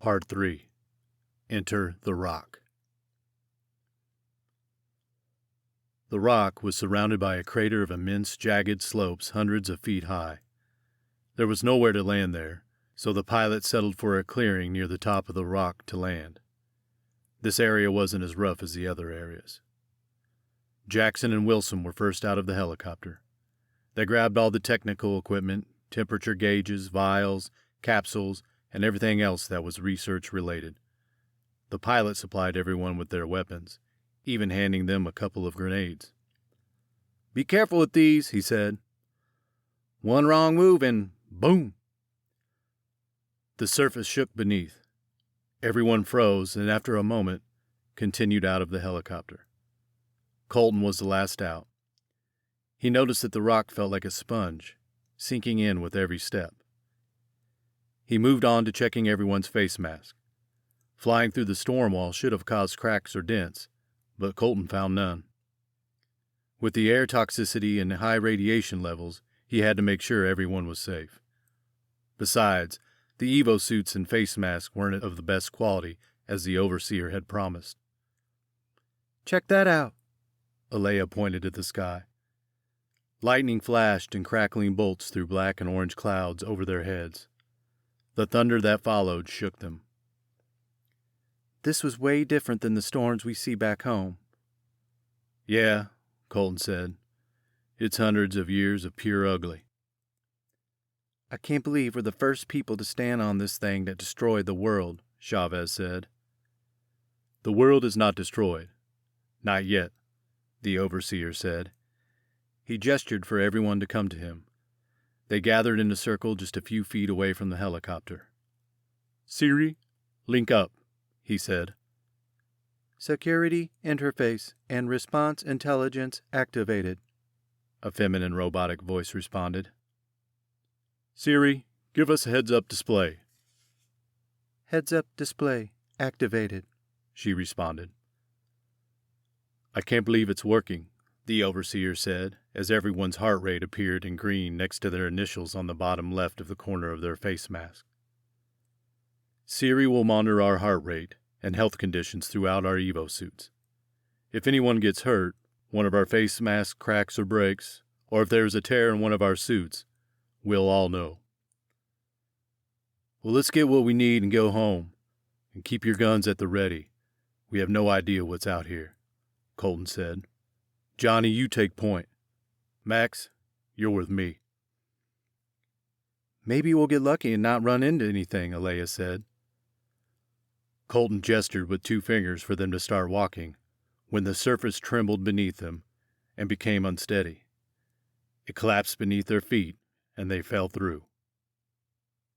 Part 3. Enter the Rock. The rock was surrounded by a crater of immense jagged slopes hundreds of feet high. There was nowhere to land there, so the pilot settled for a clearing near the top of the rock to land. This area wasn't as rough as the other areas. Jackson and Wilson were first out of the helicopter. They grabbed all the technical equipment, temperature gauges, vials, capsules, and everything else that was research-related. The pilot supplied everyone with their weapons, even handing them a couple of grenades. "Be careful with these," he said. "One wrong move and boom!" The surface shook beneath. Everyone froze and after a moment continued out of the helicopter. Colton was the last out. He noticed that the rock felt like a sponge, sinking in with every step. He moved on to checking everyone's face mask. Flying through the storm wall should have caused cracks or dents, but Colton found none. With the air toxicity and high radiation levels, he had to make sure everyone was safe. Besides, the Evo suits and face masks weren't of the best quality, as the overseer had promised. "Check that out," Alea pointed at the sky. Lightning flashed in crackling bolts through black and orange clouds over their heads. The thunder that followed shook them. "This was way different than the storms we see back home." "Yeah," Colton said. "It's hundreds of years of pure ugly." "I can't believe we're the first people to stand on this thing that destroyed the world," Chavez said. "The world is not destroyed. Not yet," the overseer said. He gestured for everyone to come to him. They gathered in a circle just a few feet away from the helicopter. "Siri, link up," he said. "Security interface and response intelligence activated," a feminine robotic voice responded. "Siri, give us a heads-up display." "Heads-up display activated," she responded. "I can't believe it's working," the overseer said, as everyone's heart rate appeared in green next to their initials on the bottom left of the corner of their face mask. "Siri will monitor our heart rate and health conditions throughout our Evo suits. If anyone gets hurt, one of our face masks cracks or breaks, or if there is a tear in one of our suits, we'll all know." "Well, let's get what we need and go home. And keep your guns at the ready. We have no idea what's out here," Colton said. "Johnny, you take point. Max, you're with me." "Maybe we'll get lucky and not run into anything," Alea said. Colton gestured with 2 fingers for them to start walking, when the surface trembled beneath them and became unsteady. It collapsed beneath their feet, and they fell through.